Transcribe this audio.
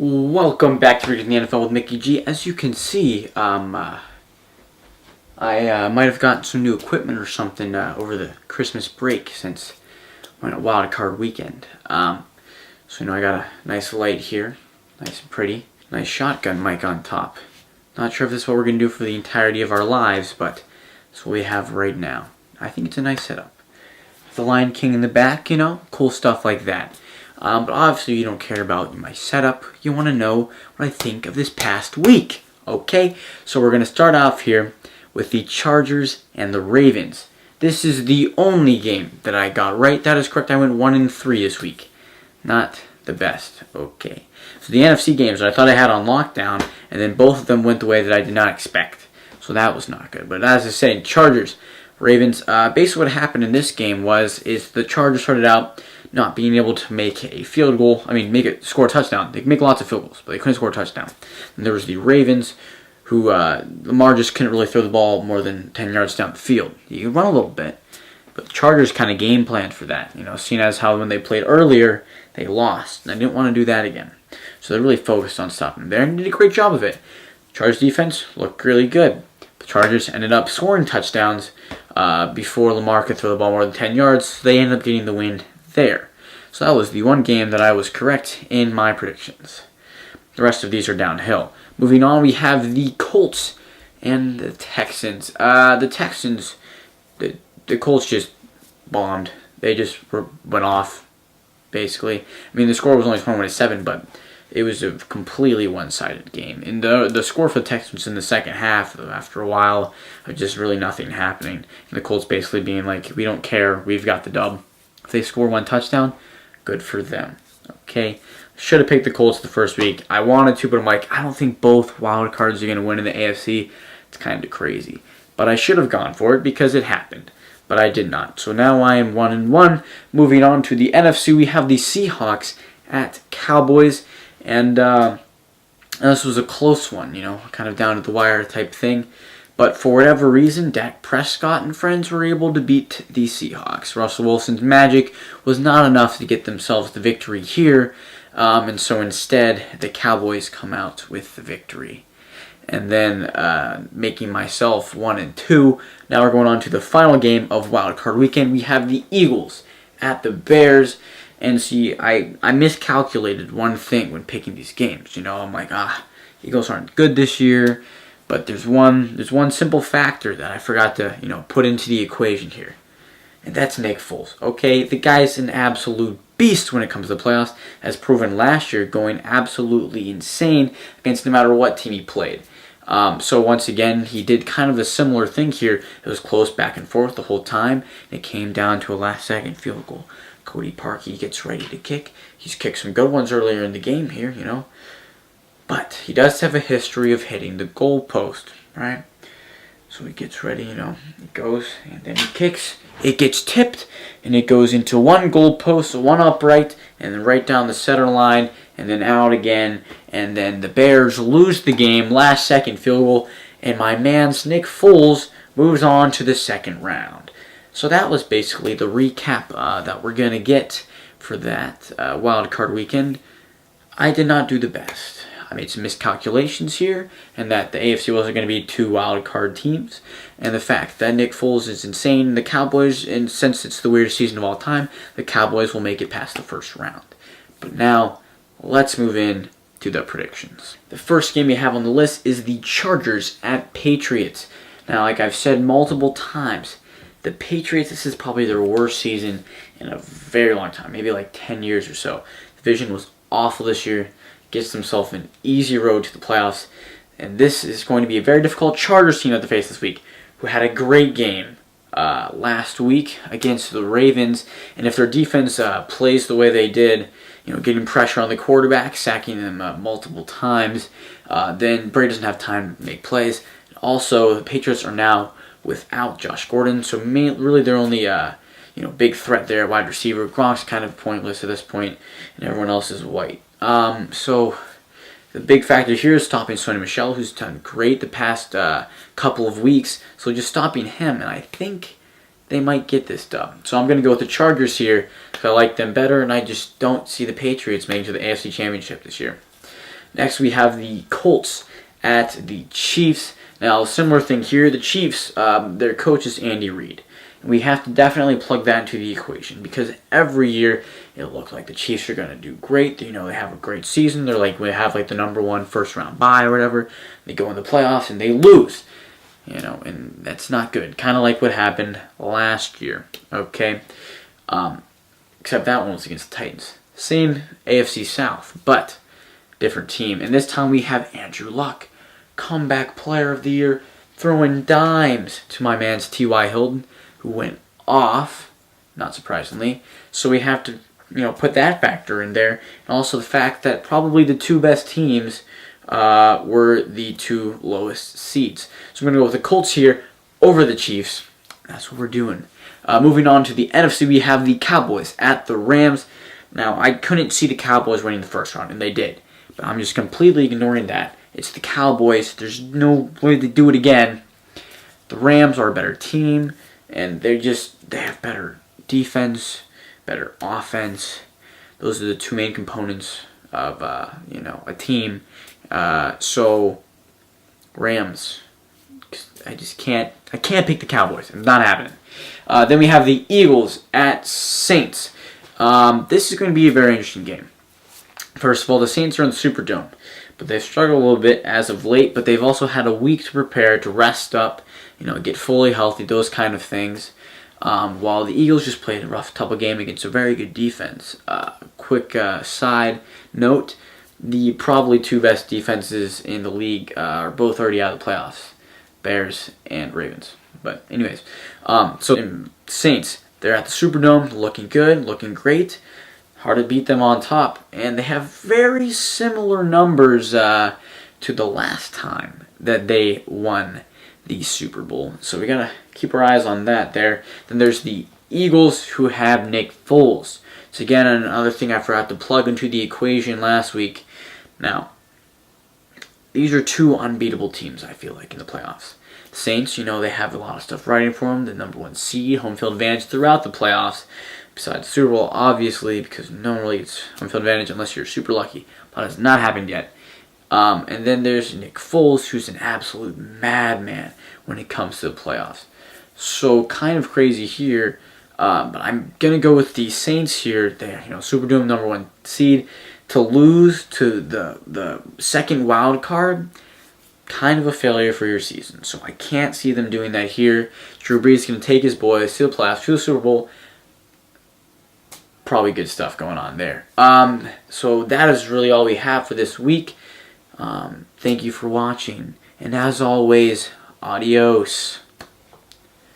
Welcome back to Reading the NFL with Mickey G. As you can see, I might have gotten some new equipment or something over the Christmas break since we're on a wild card weekend. So I got a nice light here, nice and pretty, nice shotgun mic on top. Not sure if this is what we're gonna do for the entirety of our lives, but it's what we have right now. I think it's a nice setup. The Lion King in the back, cool stuff like that. But obviously you don't care about my setup. You want to know what I think of this past week. Okay, so we're going to start off here with the Chargers and the Ravens. This is the only game that I got right. That is correct. I went 1-3 this week. Not the best. Okay. So the NFC games that I thought I had on lockdown, and then both of them went the way that I did not expect. So that was not good. But as I said, Chargers, Ravens, basically what happened in this game is the Chargers started out not being able to make a field goal. Score a touchdown. They could make lots of field goals, but they couldn't score a touchdown. And there was the Ravens, who Lamar just couldn't really throw the ball more than 10 yards down the field. You can run a little bit, but the Chargers kind of game planned for that. Seeing as how when they played earlier, they lost. And I didn't want to do that again. So they really focused on stopping them there and did a great job of it. Chargers defense looked really good. The Chargers ended up scoring touchdowns before Lamar could throw the ball more than 10 yards. So they ended up getting the win there. So that was the one game that I was correct in my predictions. The rest of these are downhill. Moving on, we have the Colts and the Texans. The Colts just bombed. They just went off, basically. The score was only 21-7, but it was a completely one-sided game. And the score for the Texans in the second half, after a while, of just really nothing happening. And the Colts basically being like, we don't care, we've got the dub. If they score one touchdown, good for them. Okay, should have picked the Colts the first week. I wanted to, but I'm like, I don't think both wild cards are going to win in the AFC. It's kind of crazy. But I should have gone for it because it happened. But I did not. So now I am 1-1. Moving on to the NFC, we have the Seahawks at Cowboys. And this was a close one, kind of down to the wire type thing. But for whatever reason, Dak Prescott and friends were able to beat the Seahawks. Russell Wilson's magic was not enough to get themselves the victory here. And so instead, the Cowboys come out with the victory. And then making myself 1-2. Now we're going on to the final game of Wild Card Weekend. We have the Eagles at the Bears. And see, I miscalculated one thing when picking these games. I'm like, Eagles aren't good this year. But there's one simple factor that I forgot to, put into the equation here. And that's Nick Foles. Okay, the guy's an absolute beast when it comes to the playoffs, as proven last year, going absolutely insane against no matter what team he played. So once again, he did kind of a similar thing here. It was close back and forth the whole time. It came down to a last-second field goal. Cody Parkey gets ready to kick. He's kicked some good ones earlier in the game here, But he does have a history of hitting the goalpost, right? So he gets ready, he goes, and then he kicks. It gets tipped, and it goes into one goalpost, one upright, and then right down the center line, and then out again. And then the Bears lose the game, last second field goal, and my man's Nick Foles moves on to the second round. So that was basically the recap that we're going to get for that wild card weekend. I did not do the best. I made some miscalculations here, and that the AFC wasn't going to be two wild card teams, and the fact that Nick Foles is insane. The Cowboys, and since it's the weirdest season of all time, the Cowboys will make it past the first round. But now, let's move in to the predictions. The first game you have on the list is the Chargers at Patriots. Now, like I've said multiple times, the Patriots, this is probably their worst season in a very long time, maybe like 10 years or so. The division was awful this year. Gets themselves an easy road to the playoffs. And this is going to be a very difficult Chargers team at the face this week, who had a great game last week against the Ravens. And if their defense plays the way they did, getting pressure on the quarterback, sacking them multiple times, then Brady doesn't have time to make plays. Also, the Patriots are now without Josh Gordon, so really their only big threat there, wide receiver. Gronk's kind of pointless at this point, and everyone else is white. So the big factor here is stopping Sony Michel, who's done great the past couple of weeks. So just stopping him, and I think they might get this done. So I'm going to go with the Chargers here because I like them better, and I just don't see the Patriots making to the AFC Championship this year. Next, we have the Colts at the Chiefs. Now, similar thing here. The Chiefs, their coach is Andy Reid. And we have to definitely plug that into the equation because every year it looked like the Chiefs are going to do great. They have a great season. They're like, we have like the number 1 first round bye or whatever. They go in the playoffs and they lose. And that's not good. Kind of like what happened last year. Okay. Except that one was against the Titans. Same AFC South, but different team. And this time we have Andrew Luck, comeback player of the year, throwing dimes to my man's T.Y. Hilton, who went off, not surprisingly. So we have to, put that factor in there. And also the fact that probably the 2 best teams were the 2 lowest seeds. So we're going to go with the Colts here over the Chiefs. That's what we're doing. Moving on to the NFC, we have the Cowboys at the Rams. Now, I couldn't see the Cowboys winning the first round, and they did. But I'm just completely ignoring that. It's the Cowboys. There's no way to do it again. The Rams are a better team, and they have better defense, better offense. Those are the 2 main components of a team. So Rams. I can't pick the Cowboys. It's not happening. Then we have the Eagles at Saints. This is going to be a very interesting game. First of all, the Saints are in the Superdome, but they've struggled a little bit as of late, but they've also had a week to prepare, to rest up, get fully healthy, those kind of things. While the Eagles just played a rough, tough game against a very good defense. Quick side note, the probably 2 best defenses in the league are both already out of the playoffs. Bears and Ravens. But anyways, so Saints, they're at the Superdome, looking good, looking great. Hard to beat them on top. And they have very similar numbers to the last time that they won the Super Bowl. So we got to keep our eyes on that there. Then there's the Eagles, who have Nick Foles. So again, another thing I forgot to plug into the equation last week. Now, these are 2 unbeatable teams, I feel like, in the playoffs. Saints, they have a lot of stuff riding for them. The number 1 seed, home field advantage throughout the playoffs. Besides Super Bowl, obviously, because no one really gets home field advantage unless you're super lucky. But it's not happened yet. And then there's Nick Foles, who's an absolute madman when it comes to the playoffs. So kind of crazy here. But I'm going to go with the Saints here. They're, Superdome number 1 seed. To lose to the second wild card, kind of a failure for your season. So I can't see them doing that here. Drew Brees is going to take his boys to the playoffs, to the Super Bowl. Probably good stuff going on there. So that is really all we have for this week. Thank you for watching. And as always, adios.